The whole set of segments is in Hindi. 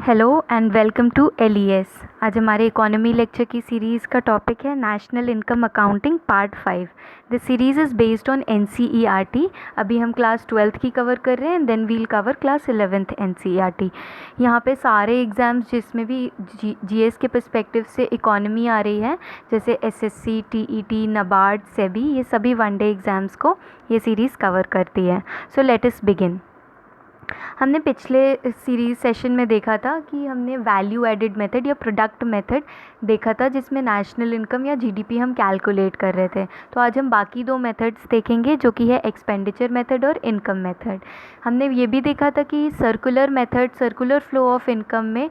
Hello and welcome to LES. आज हमारे इकोनॉमी लेक्चर की सीरीज़ का टॉपिक है national income accounting part 5। This series is based on NCERT. अभी हम क्लास 12th की कवर कर रहे हैं, then we'll cover class 11th NCERT. यहाँ पे सारे एग्ज़ाम्स जिसमें भी जीएस के पर्सपेक्टिव से इकोनॉमी आ रही है, जैसे एसएससी, टीईटी, नबार्ड, सेबी, ये सभी वनडे एग्ज़ाम्स को ये सीरीज़ कवर करती है। So let us begin. हमने पिछले सीरीज़ सेशन में देखा था कि हमने वैल्यू एडिड मेथड या प्रोडक्ट मेथड देखा था, जिसमें नेशनल इनकम या जीडीपी हम कैलकुलेट कर रहे थे। तो आज हम बाकी दो मेथड्स देखेंगे, जो कि है एक्सपेंडिचर मेथड और इनकम मेथड। हमने ये भी देखा था कि circular method, circular flow of income में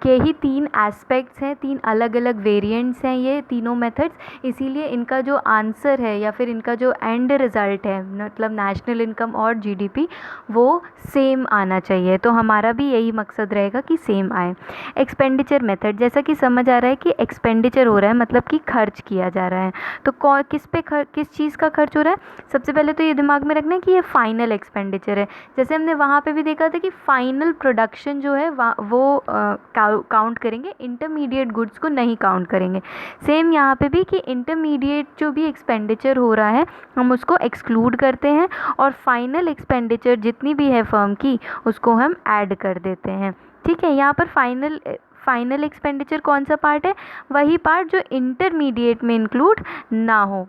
के ही तीन एस्पेक्ट्स हैं, तीन अलग अलग वेरिएंट्स हैं ये तीनों मेथड्स। इसीलिए इनका जो आंसर है या फिर इनका जो एंड रिज़ल्ट है, मतलब नेशनल इनकम और जीडीपी, वो सेम आना चाहिए। तो हमारा भी यही मकसद रहेगा कि सेम आए। एक्सपेंडिचर मेथड, जैसा कि समझ आ रहा है कि एक्सपेंडिचर हो रहा है, मतलब कि खर्च किया जा रहा है। तो किस चीज़ का खर्च हो रहा है? सबसे पहले तो ये दिमाग में रखना है कि ये फाइनल एक्सपेंडिचर है। जैसे हमने वहाँ पे भी देखा था कि फाइनल प्रोडक्शन जो है वो काउंट करेंगे, इंटरमीडिएट गुड्स को नहीं काउंट करेंगे। सेम यहाँ पे भी कि इंटरमीडिएट जो भी एक्सपेंडिचर हो रहा है हम उसको एक्सक्लूड करते हैं, और फाइनल एक्सपेंडिचर जितनी भी है फर्म की उसको हम ऐड कर देते हैं। ठीक है, यहाँ पर फाइनल एक्सपेंडिचर कौन सा पार्ट है? वही पार्ट जो इंटरमीडिएट में इंक्लूड ना हो।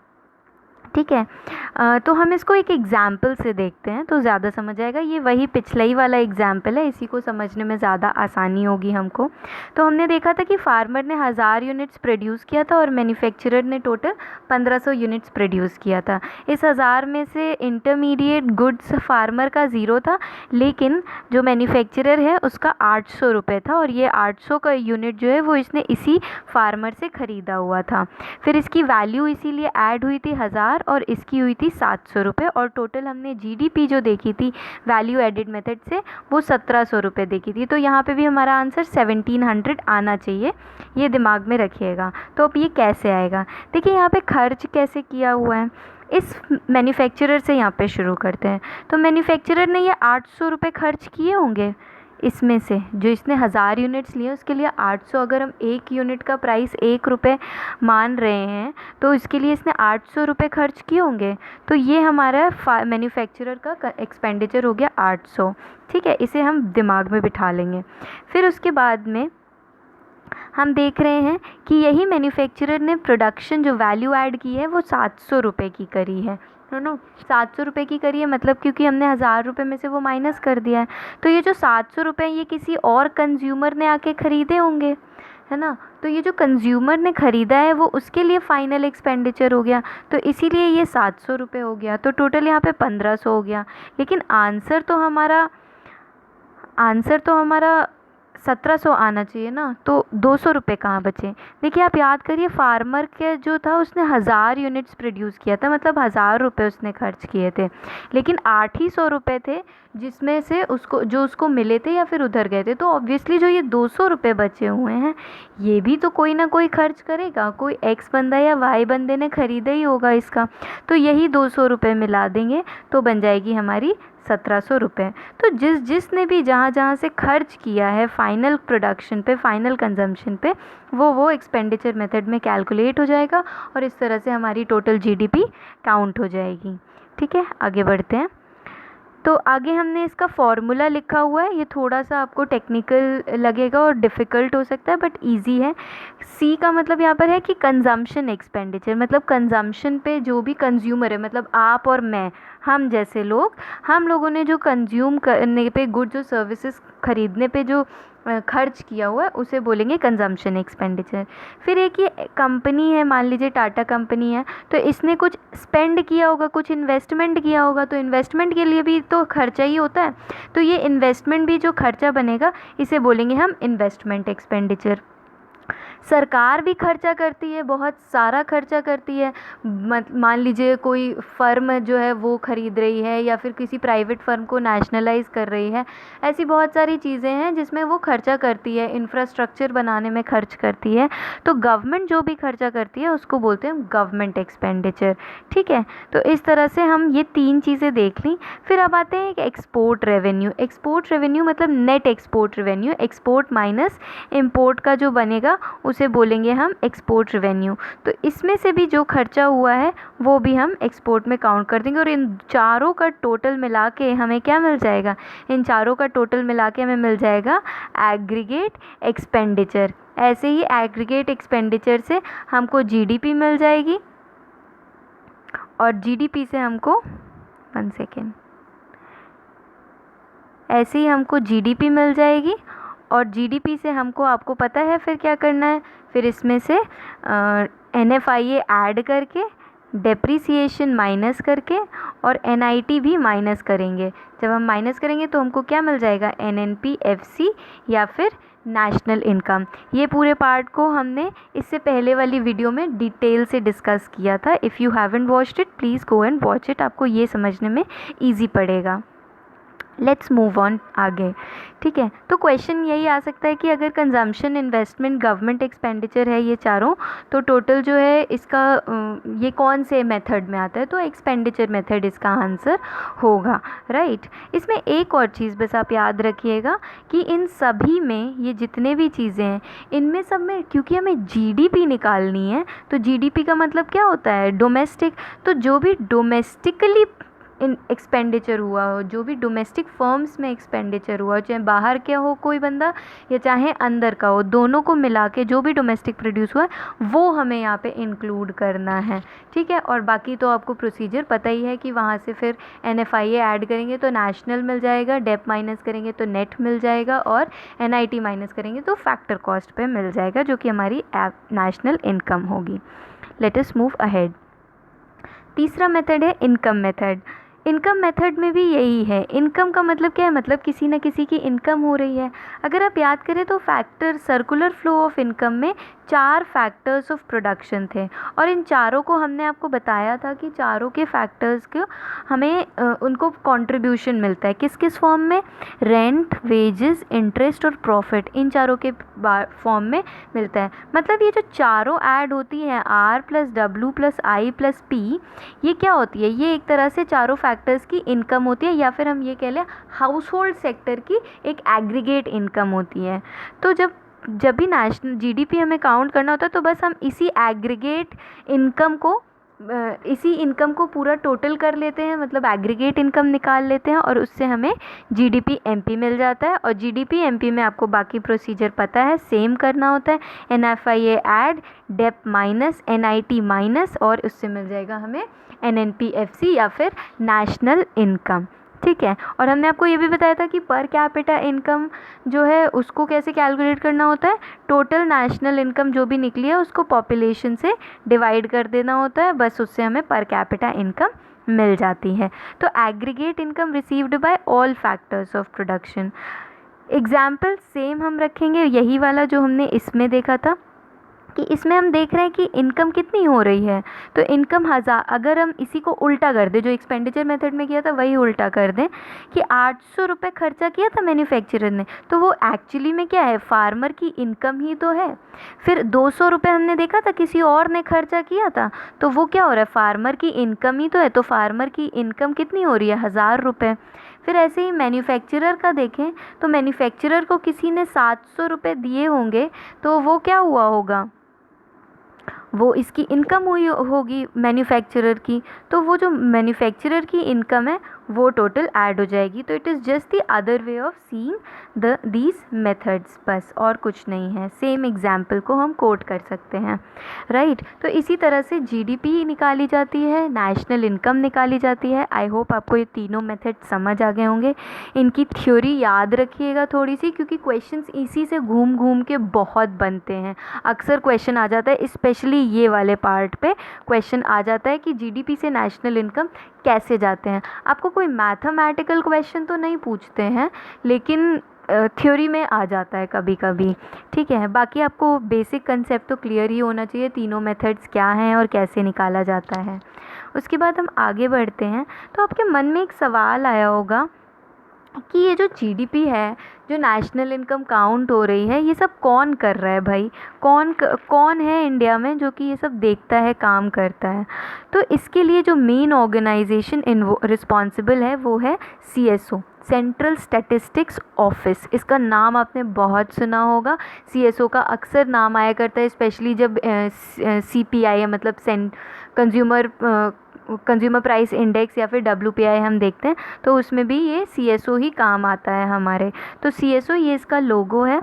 ठीक है, तो हम इसको एक एग्जाम्पल से देखते हैं तो ज़्यादा समझ आएगा। ये वही पिछला ही वाला एग्जाम्पल है, इसी को समझने में ज़्यादा आसानी होगी हमको। तो हमने देखा था कि फार्मर ने 1000 यूनिट्स प्रोड्यूस किया था और मैन्युफैक्चरर ने टोटल 1500 यूनिट्स प्रोड्यूस किया था। इस 1000 में से इंटरमीडिएट गुड्स फार्मर का ज़ीरो था, लेकिन जो मैन्युफैक्चरर है उसका 800 रुपये था, और ये 800 का यूनिट जो है वो इसने इसी फार्मर से ख़रीदा हुआ था। फिर इसकी वैल्यू इसीलिए ऐड हुई थी 1000 और इसकी हुई थी 700 रुपये, और टोटल हमने जीडीपी जो देखी थी वैल्यू एडिड मेथड से वो 1700 रुपये देखी थी। तो यहाँ पे भी हमारा आंसर 1700 आना चाहिए, ये दिमाग में रखिएगा। तो अब ये कैसे आएगा? देखिए यहाँ पे खर्च कैसे किया हुआ है, इस मैन्युफैक्चरर से यहाँ पे शुरू करते हैं। तो मैन्युफैक्चरर ने ये 800 रुपये खर्च किए होंगे। इसमें से जो इसने 1000 यूनिट्स लिए उसके लिए 800, अगर हम एक यूनिट का प्राइस 1 रुपये मान रहे हैं तो इसके लिए इसने 800 रुपये खर्च किए होंगे। तो ये हमारा मैन्युफैक्चरर का एक्सपेंडिचर हो गया 800। ठीक है, इसे हम दिमाग में बिठा लेंगे। फिर उसके बाद में हम देख रहे हैं कि यही मैन्युफैक्चरर ने प्रोडक्शन जो वैल्यू ऐड की है वो 700 रुपये की करी है ना। 700 रुपये की करी है, मतलब क्योंकि हमने 1000 रुपये में से वो माइनस कर दिया है। तो ये जो 700 रुपये ये किसी और कंज्यूमर ने आके ख़रीदे होंगे, है ना। तो ये जो कंज्यूमर ने ख़रीदा है वो उसके लिए फ़ाइनल एक्सपेंडिचर हो गया, तो इसीलिए ये 700 रुपये हो गया। तो टोटल यहाँ पे 1500 हो गया। लेकिन आंसर तो हमारा 1700 आना चाहिए ना, तो 200 रुपये कहाँ बचे? देखिए आप याद करिए, फार्मर के जो था उसने 1000 यूनिट्स प्रोड्यूस किया था, मतलब 1000 रुपये उसने खर्च किए थे, लेकिन 800 रुपये थे जिसमें से उसको मिले थे या फिर उधर गए थे। तो ऑब्वियसली जो ये 200 रुपये बचे हुए हैं ये भी तो कोई ना कोई खर्च करेगा, कोई एक्स बंदा या वाई बंदे ने ख़रीदा ही होगा इसका। तो यही 200 रुपये मिला देंगे तो बन जाएगी हमारी 1700 रुपये। तो जिसने भी जहाँ से खर्च किया है फाइनल प्रोडक्शन पे, फाइनल कंजम्पशन पे, वो एक्सपेंडिचर मेथड में कैलकुलेट हो जाएगा, और इस तरह से हमारी टोटल जीडीपी काउंट हो जाएगी। ठीक है, आगे बढ़ते हैं। तो आगे हमने इसका फॉर्मूला लिखा हुआ है, ये थोड़ा सा आपको टेक्निकल लगेगा और डिफ़िकल्ट हो सकता है, बट इजी है। सी का मतलब यहाँ पर है कि कंजम्पशन एक्सपेंडिचर, मतलब कंजम्पशन पे जो भी कंज्यूमर है, मतलब आप और मैं, हम जैसे लोग, हम लोगों ने जो कंज्यूम करने पे, गुड्स और सर्विसेज खरीदने पे जो खर्च किया हुआ है उसे बोलेंगे कंजम्पशन एक्सपेंडिचर। फिर एक ये कंपनी है, मान लीजिए टाटा कंपनी है, तो इसने कुछ स्पेंड किया होगा, कुछ इन्वेस्टमेंट किया होगा, तो इन्वेस्टमेंट के लिए भी तो खर्चा ही होता है। तो ये इन्वेस्टमेंट भी जो खर्चा बनेगा इसे बोलेंगे हम इन्वेस्टमेंट एक्सपेंडिचर। सरकार भी खर्चा करती है, बहुत सारा खर्चा करती है। मान लीजिए कोई फर्म जो है वो ख़रीद रही है या फिर किसी प्राइवेट फर्म को नेशनलाइज़ कर रही है। ऐसी बहुत सारी चीज़ें हैं जिसमें वो खर्चा करती है, इंफ्रास्ट्रक्चर बनाने में खर्च करती है। तो गवर्नमेंट जो भी खर्चा करती है उसको बोलते हैं गवर्नमेंट एक्सपेंडिचर। ठीक है, तो इस तरह से हम ये 3 चीज़ें देख ली। फिर अब आते हैं एक एक्सपोर्ट रेवेन्यू। एक्सपोर्ट रेवेन्यू मतलब net export revenue, export minus import का जो बनेगा उसे बोलेंगे हम एक्सपोर्ट रेवेन्यू। तो इसमें से भी जो खर्चा हुआ है वो भी हम एक्सपोर्ट में काउंट कर देंगे और इन चारों का टोटल मिला के हमें क्या मिल जाएगा, इन चारों का टोटल मिला के हमें मिल जाएगा एग्रीगेट एक्सपेंडिचर। ऐसे ही एग्रीगेट एक्सपेंडिचर से हमको जीडीपी मिल जाएगी और जीडीपी से हमको 1 सेकेंड, ऐसे ही हमको जीडीपी मिल जाएगी और जीडीपी से हमको, आपको पता है फिर क्या करना है, फिर इसमें से NFIA ऐड करके, डेप्रिसिएशन माइनस करके और NIT भी माइनस करेंगे। जब हम माइनस करेंगे तो हमको क्या मिल जाएगा, NNP-FC या फिर नेशनल इनकम। ये पूरे पार्ट को हमने इससे पहले वाली वीडियो में डिटेल से डिस्कस किया था। If you haven't watched it please go and watch it, आपको ये समझने में ईजी पड़ेगा। लेट्स मूव ऑन आगे। ठीक है, तो क्वेश्चन यही आ सकता है कि अगर कंजम्पशन, इन्वेस्टमेंट, गवर्नमेंट एक्सपेंडिचर है ये चारों, तो टोटल जो है इसका ये कौन से मेथड में आता है, तो एक्सपेंडिचर मेथड इसका आंसर होगा। राइट, इसमें एक और चीज़ बस आप याद रखिएगा कि इन सभी में ये जितने भी चीज़ें हैं इनमें सब में क्योंकि हमें जीडीपी निकालनी है, तो जीडीपी का मतलब क्या होता है, डोमेस्टिक। तो जो भी डोमेस्टिकली एक्सपेंडिचर हुआ हो, जो भी डोमेस्टिक फर्म्स में एक्सपेंडिचर हुआ, चाहे बाहर का हो कोई बंदा या चाहे अंदर का हो, दोनों को मिला के जो भी डोमेस्टिक प्रोड्यूस हुआ है वो हमें यहाँ पे इंक्लूड करना है। ठीक है, और बाकी तो आपको प्रोसीजर पता ही है कि वहाँ से फिर NFIA ऐड करेंगे तो नेशनल मिल जाएगा, डेप माइनस करेंगे तो नेट मिल जाएगा और NIT माइनस करेंगे तो फैक्टर कॉस्ट पे मिल जाएगा, जो कि हमारी नेशनल इनकम होगी। Let us move ahead. तीसरा मेथड है इनकम मेथड। इनकम मेथड में भी यही है। इनकम का मतलब क्या है, मतलब किसी न किसी की इनकम हो रही है। अगर आप याद करें तो factor, circular flow of income में 4 फैक्टर्स ऑफ प्रोडक्शन थे और इन चारों को हमने आपको बताया था कि चारों के फैक्टर्स को हमें उनको कंट्रीब्यूशन मिलता है किस किस फॉर्म में, रेंट, वेजेस, इंटरेस्ट और प्रॉफिट, इन चारों के फॉर्म में मिलता है। मतलब ये जो चारों ऐड होती हैं R + W + I + P, ये क्या होती है, ये एक तरह से चारों फैक्टर्स की इनकम होती है, या फिर हम ये कह लें हाउस होल्ड सेक्टर की एक एग्रीगेट इनकम होती है। तो जब भी नेशनल जीडीपी हमें काउंट करना होता है तो बस हम इसी एग्रीगेट इनकम को इसी इनकम को पूरा टोटल कर लेते हैं, मतलब एग्रीगेट इनकम निकाल लेते हैं और उससे हमें जीडीपी एमपी मिल जाता है। और जीडीपी एमपी में आपको बाकी प्रोसीजर पता है, सेम करना होता है, NFIA add, dep minus, NIT minus और उससे मिल जाएगा हमें NNP-FC या फिर नेशनल इनकम। ठीक है, और हमने आपको ये भी बताया था कि पर कैपिटा इनकम जो है उसको कैसे कैलकुलेट करना होता है, टोटल नेशनल इनकम जो भी निकली है उसको पॉपुलेशन से डिवाइड कर देना होता है, बस उससे हमें पर कैपिटा इनकम मिल जाती है। तो aggregate income received by all factors of production. Example same हम रखेंगे, यही वाला जो हमने इसमें देखा था कि इसमें हम देख रहे हैं कि इनकम कितनी हो रही है। तो इनकम 1000, अगर हम इसी को उल्टा कर दें, जो एक्सपेंडिचर मेथड में किया था वही उल्टा कर दें कि 800 रुपये खर्चा किया था मैन्युफैक्चरर ने, तो वो एक्चुअली में क्या है, फार्मर की इनकम ही तो है। फिर 200 रुपये हमने देखा था किसी और ने खर्चा किया था, तो वो क्या हो रहा है, फार्मर की इनकम ही तो है। तो फार्मर की इनकम कितनी हो रही है, 1000 रुपये। फिर ऐसे ही मैन्युफैक्चरर का देखें तो मैन्युफैक्चरर को किसी ने 700 रुपये दिए होंगे, तो वो क्या हुआ होगा, वो इसकी इनकम हुई होगी मैन्युफैक्चरर की, तो वो जो मैन्युफैक्चरर की इनकम है वो टोटल ऐड हो जाएगी। तो it is just the other way of seeing these methods, बस और कुछ नहीं है। सेम एग्जाम्पल को हम कोट कर सकते हैं, राइट। तो इसी तरह से जीडीपी निकाली जाती है, नेशनल इनकम निकाली जाती है। आई होप आपको ये तीनों मेथड समझ आ गए होंगे। इनकी थ्योरी याद रखिएगा थोड़ी सी, क्योंकि क्वेश्चंस इसी से घूम घूम के बहुत बनते हैं। अक्सर क्वेश्चन आ जाता है, स्पेशली ये वाले पार्ट पे क्वेश्चन आ जाता है कि जीडीपी से नेशनल इनकम कैसे जाते हैं। आपको कोई मैथमेटिकल क्वेश्चन तो नहीं पूछते हैं, लेकिन थ्योरी में आ जाता है कभी कभी, ठीक है। बाकी आपको बेसिक कंसेप्ट तो क्लियर ही होना चाहिए, तीनों मेथड्स क्या हैं और कैसे निकाला जाता है। उसके बाद हम आगे बढ़ते हैं। तो आपके मन में एक सवाल आया होगा कि ये जो जीडीपी है, जो नेशनल इनकम काउंट हो रही है, ये सब कौन कर रहा है भाई? कौन है इंडिया में जो कि ये सब देखता है, काम करता है? तो इसके लिए जो मेन ऑर्गेनाइजेशन रिस्पॉन्सिबल है वो है सीएसओ, सेंट्रल स्टैटिस्टिक्स ऑफिस। इसका नाम आपने बहुत सुना होगा। सीएसओ का अक्सर नाम आया करता है, स्पेशली जब सीपीआई मतलब कंज्यूमर प्राइस इंडेक्स या फिर डब्ल्यूपीआई हम देखते हैं, तो उसमें भी ये सीएसओ ही काम आता है हमारे। तो सीएसओ ये इसका लोगो है।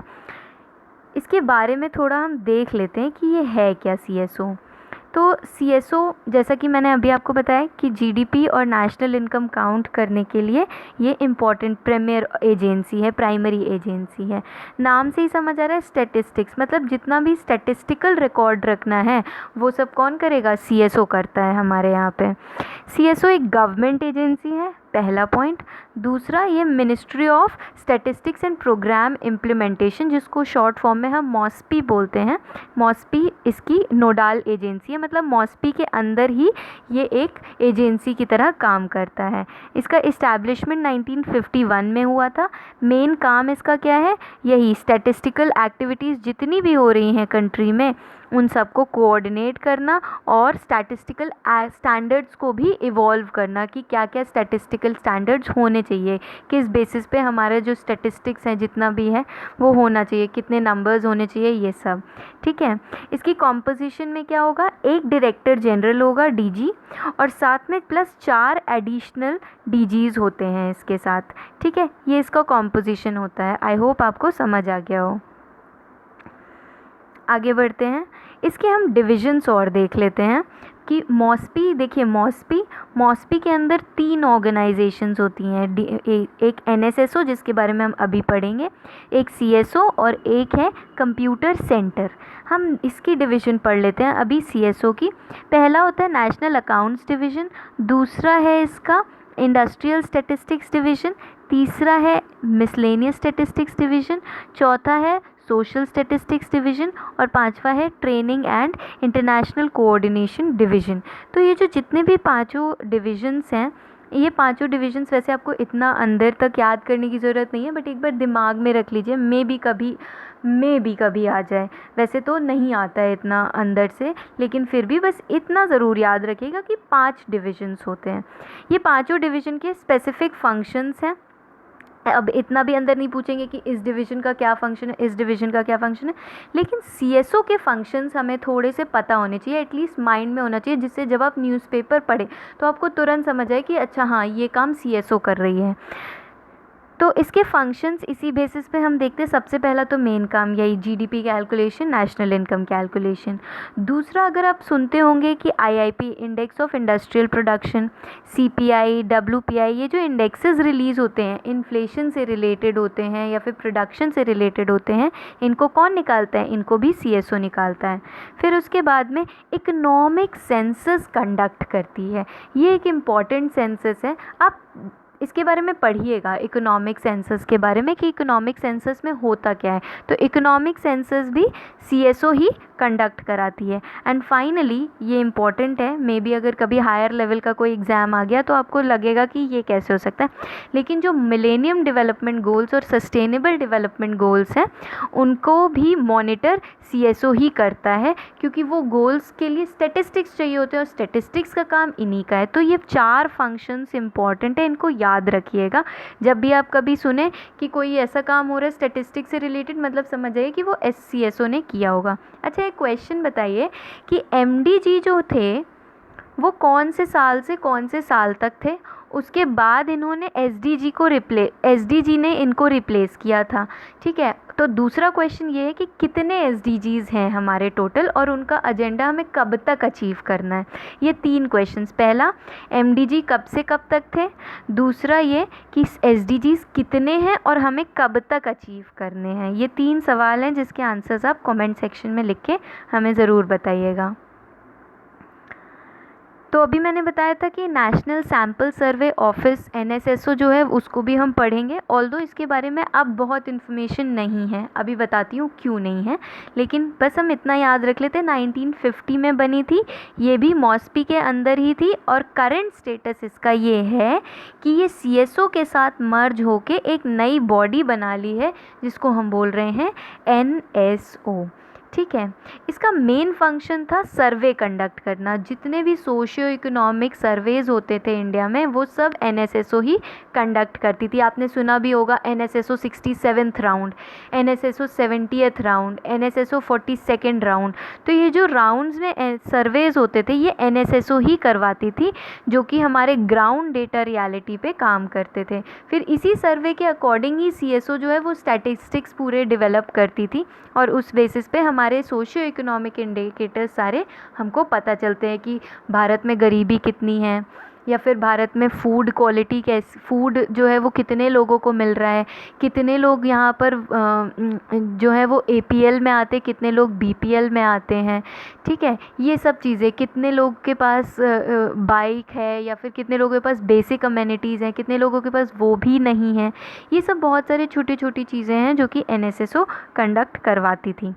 इसके बारे में थोड़ा हम देख लेते हैं कि ये है क्या सीएसओ। तो सीएसओ, जैसा कि मैंने अभी आपको बताया कि जीडीपी और नेशनल इनकम काउंट करने के लिए ये इम्पॉर्टेंट प्रीमियर एजेंसी है, प्राइमरी एजेंसी है। नाम से ही समझ आ रहा है स्टैटिस्टिक्स, मतलब जितना भी स्टैटिस्टिकल रिकॉर्ड रखना है वो सब कौन करेगा? सीएसओ करता है हमारे यहाँ पे। सीएसओ एक गवर्नमेंट एजेंसी है, पहला पॉइंट। दूसरा, ये ministry of statistics and programme implementation, जिसको शॉर्ट फॉर्म में हम मॉस्पी बोलते हैं, मॉस्पी इसकी नोडाल एजेंसी है, मतलब मॉस्पी के अंदर ही ये एक एजेंसी की तरह काम करता है। इसका इस्टेब्लिशमेंट 1951 में हुआ था। मेन काम इसका क्या है? यही स्टैटिस्टिकल एक्टिविटीज़ जितनी भी हो रही हैं कंट्री में उन सबको कोऑर्डिनेट करना और स्टैटिस्टिकल स्टैंडर्ड्स को भी इवॉल्व करना कि क्या क्या स्टैटिस्टिकल स्टैंडर्ड्स होने चाहिए, किस बेसिस पे हमारे जो स्टैटिस्टिक्स हैं जितना भी है वो होना चाहिए, कितने नंबर्स होने चाहिए, ये सब, ठीक है। इसकी कॉम्पोजिशन में क्या होगा? एक डायरेक्टर जनरल होगा, डीजी, और साथ में प्लस 4 एडिशनल डीजीज़ होते हैं इसके साथ, ठीक है। ये इसका कॉम्पोजिशन होता है। आई होप आपको समझ आ गया हो। आगे बढ़ते हैं। इसके हम डिविजन्स और देख लेते हैं कि मॉस्पी, देखिए मॉस्पी के अंदर 3 ऑर्गेनाइजेशंस होती हैं। एक एनएसएसओ जिसके बारे में हम अभी पढ़ेंगे, एक सीएसओ और एक है कंप्यूटर सेंटर। हम इसकी डिवीज़न पढ़ लेते हैं अभी सीएसओ की। पहला होता है नेशनल अकाउंट्स डिवीज़न, दूसरा है इसका इंडस्ट्रियल स्टैटिस्टिक्स डिवीज़न, तीसरा है मिसलेनियस स्टैटिस्टिक्स डिवीज़न, चौथा है सोशल स्टैटिस्टिक्स डिवीज़न और पांचवा है training and international coordination division. तो ये जो जितने भी पांचों डिविजन्स हैं, ये पांचों डिविजन्स वैसे आपको इतना अंदर तक याद करने की ज़रूरत नहीं है, बट एक बार दिमाग में रख लीजिए, मे भी कभी आ जाए। वैसे तो नहीं आता है इतना अंदर से, लेकिन फिर भी बस इतना ज़रूर याद रखिएगा कि 5 डिविजन्स होते हैं। ये पांचों डिवीज़न के स्पेसिफिक फंक्शंस हैं। अब इतना भी अंदर नहीं पूछेंगे कि इस डिवीज़न का क्या फ़ंक्शन है, इस डिवीज़न का क्या फ़ंक्शन है, लेकिन सीएसओ के फंक्शंस हमें थोड़े से पता होने चाहिए, एटलीस्ट माइंड में होना चाहिए, जिससे जब आप न्यूज़पेपर पढ़ें तो आपको तुरंत समझ आए कि अच्छा हाँ ये काम सीएसओ कर रही है। तो इसके फंक्शंस इसी बेसिस पे हम देखते हैं। सबसे पहला तो मेन काम यही GDP calculation, national income calculation. दूसरा, अगर आप सुनते होंगे कि IIP, index of industrial production, CPI, WPI, ये जो इंडेक्सेस रिलीज़ होते हैं इन्फ्लेशन से रिलेटेड होते हैं या फिर प्रोडक्शन से रिलेटेड होते हैं, इनको कौन निकालता है? इनको भी सीएसओ निकालता है। फिर उसके बाद में इकोनॉमिक सेंसस कंडक्ट करती है। ये एक इम्पॉर्टेंट सेंसस है। आप इसके बारे में पढ़िएगा, इकोनॉमिक सेंसस के बारे में कि इकोनॉमिक सेंसस में होता क्या है। तो इकोनॉमिक सेंसस भी सीएसओ ही कंडक्ट कराती है। एंड फाइनली ये इम्पॉर्टेंट है, मे बी अगर कभी हायर लेवल का कोई एग्ज़ाम आ गया तो आपको लगेगा कि ये कैसे हो सकता है, लेकिन जो मिलेनियम डेवलपमेंट गोल्स और सस्टेनेबल डेवलपमेंट गोल्स हैं उनको भी मॉनिटर सीएसओ ही करता है, क्योंकि वो गोल्स के लिए स्टैटिस्टिक्स चाहिए होते हैं और स्टैटिस्टिक्स का काम इन्हीं का है। तो ये 4 फंक्शंस इंपॉर्टेंट है, इनको याद रखिएगा। जब भी आप कभी सुने कि कोई ऐसा काम हो रहा है स्टैटिस्टिक्स से रिलेटेड, मतलब समझ जाइए कि वो सीएसओ ने किया होगा। अच्छा, एक क्वेश्चन बताइए कि एमडीजी जो थे वो कौन से साल तक थे? उसके बाद इन्होंने एसडीजी ने इनको रिप्लेस किया था, ठीक है। तो दूसरा क्वेश्चन ये है कि कितने एसडीजीज़ हैं हमारे टोटल और उनका एजेंडा हमें कब तक अचीव करना है। ये 3 क्वेश्चंस। पहला, एमडीजी कब से कब तक थे, दूसरा ये कि एसडीजीज़ कितने हैं और हमें कब तक अचीव करने हैं। ये 3 सवाल हैं जिसके आंसर्स आप कमेंट सेक्शन में लिख के हमें ज़रूर बताइएगा। तो अभी मैंने बताया था कि नेशनल सैम्पल सर्वे ऑफिस NSSO जो है उसको भी हम पढ़ेंगे, ऑल्दो इसके बारे में अब बहुत इन्फॉर्मेशन नहीं है, अभी बताती हूँ क्यों नहीं है, लेकिन बस हम इतना याद रख लेते हैं 1950 में बनी थी, ये भी मॉस्पी के अंदर ही थी और करंट स्टेटस इसका ये है कि ये CSO के साथ मर्ज होके एक नई बॉडी बना ली है जिसको हम बोल रहे हैं NSO। ठीक है, इसका मेन फंक्शन था सर्वे कंडक्ट करना, जितने भी सोशियो इकोनॉमिक सर्वेज होते थे इंडिया में वो सब NSSO ही कंडक्ट करती थी। आपने सुना भी होगा NSSO 67th round, NSSO 70th round, NSSO 42nd round. तो ये जो राउंड्स में सर्वेज होते थे ये NSSO ही करवाती थी, जो कि हमारे ग्राउंड डेटा रियलिटी पे काम करते थे। फिर इसी सर्वे के अकॉर्डिंग ही CSO जो है वो स्टैटिस्टिक्स पूरे डेवलप करती थी और उस बेसिस पे हमारे सोशियो इकोनॉमिक इंडिकेटर्स सारे हमको पता चलते हैं कि भारत में गरीबी कितनी है, या फिर भारत में फूड क्वालिटी कैसी, फूड जो है वो कितने लोगों को मिल रहा है, कितने लोग यहाँ पर जो है वो APL में आते, कितने लोग BPL में आते हैं। ठीक है, ये सब चीज़ें, कितने लोग के पास बाइक है या फिर कितने लोगों के पास बेसिक अमेनिटीज़ हैं, कितने लोगों के पास वो भी नहीं है। ये सब बहुत सारी छोटी छोटी चीज़ें हैं जो कि NSSO कंडक्ट करवाती थी।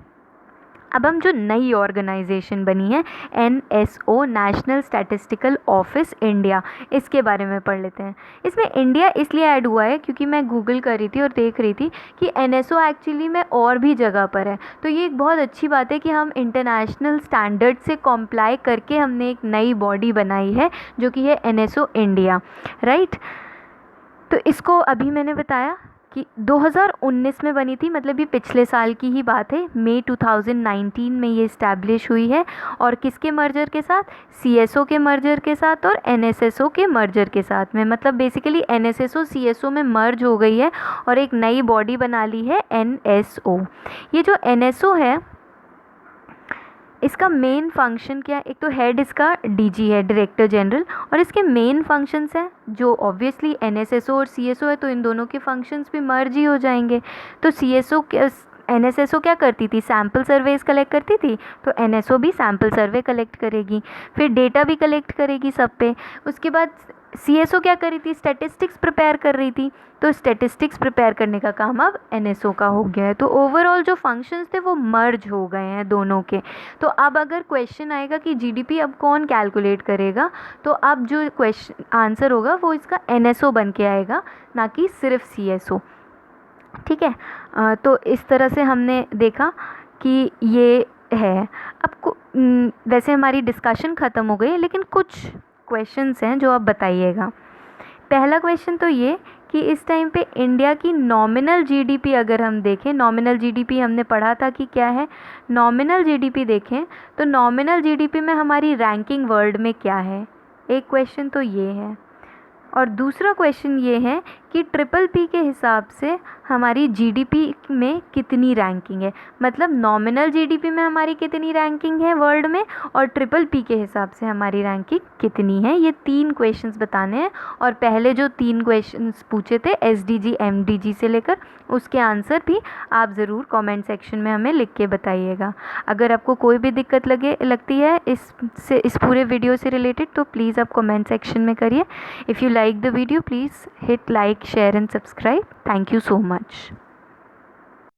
अब हम जो नई ऑर्गेनाइजेशन बनी है NSO, national statistical office India, इसके बारे में पढ़ लेते हैं। इसमें इंडिया इसलिए ऐड हुआ है क्योंकि मैं गूगल कर रही थी और देख रही थी कि NSO एक्चुअली में और भी जगह पर है, तो ये एक बहुत अच्छी बात है कि हम इंटरनेशनल स्टैंडर्ड से कॉम्प्लाई करके हमने एक नई बॉडी बनाई है जो कि है NSO इंडिया, राइट। तो इसको अभी मैंने बताया कि 2019 में बनी थी, मतलब ये पिछले साल की ही बात है, मई 2019 में ये इस्टेब्लिश हुई है। और किसके मर्जर के साथ? CSO के मर्जर के साथ और NSSO के मर्जर के साथ में, मतलब बेसिकली NSSO CSO में मर्ज हो गई है और एक नई बॉडी बना ली है NSO। ये जो NSO है इसका मेन फंक्शन क्या है? एक तो हेड इसका DG है, डायरेक्टर जनरल, और इसके मेन फंक्शंस हैं जो ऑब्वियसली NSSO और CSO है, तो इन दोनों के फंक्शंस भी मर्ज ही हो जाएंगे। तो NSSO क्या करती थी? सैम्पल सर्वेज कलेक्ट करती थी, तो NSO भी सैम्पल सर्वे कलेक्ट करेगी, फिर डेटा भी कलेक्ट करेगी सब पे। उसके बाद CSO क्या कर रही थी? स्टैटिस्टिक्स प्रिपेयर कर रही थी, तो स्टैटिस्टिक्स प्रिपेयर करने का काम अब NSO का हो गया है। तो ओवरऑल जो फंक्शंस थे वो मर्ज हो गए हैं दोनों के। तो अब अगर क्वेश्चन आएगा कि GDP अब कौन कैलकुलेट करेगा, तो अब जो क्वेश्चन आंसर होगा वो इसका NSO बन के आएगा, ना कि सिर्फ CSO। ठीक है, तो इस तरह से हमने देखा कि ये है। अब वैसे हमारी डिस्कशन ख़त्म हो गई, लेकिन कुछ क्वेश्चंस हैं जो आप बताइएगा। पहला क्वेश्चन तो ये कि इस टाइम पे इंडिया की नॉमिनल GDP अगर हम देखें, नॉमिनल GDP हमने पढ़ा था कि क्या है, नॉमिनल GDP देखें तो नॉमिनल GDP में हमारी रैंकिंग वर्ल्ड में क्या है? एक क्वेश्चन तो ये है। और दूसरा क्वेश्चन ये है कि PPP के हिसाब से हमारी GDP में कितनी रैंकिंग है, मतलब नॉमिनल GDP में हमारी कितनी रैंकिंग है वर्ल्ड में, और PPP के हिसाब से हमारी रैंकिंग कितनी है। ये 3 क्वेश्चंस बताने हैं, और पहले जो 3 क्वेश्चंस पूछे थे SDG MDG से लेकर, उसके आंसर भी आप ज़रूर कमेंट सेक्शन में हमें लिख के बताइएगा। अगर आपको कोई भी दिक्कत लगती है इस पूरे वीडियो से रिलेटेड, तो प्लीज़ आप कमेंट सेक्शन में करिए। If you like the video, please hit like, share and subscribe. Thank you so much.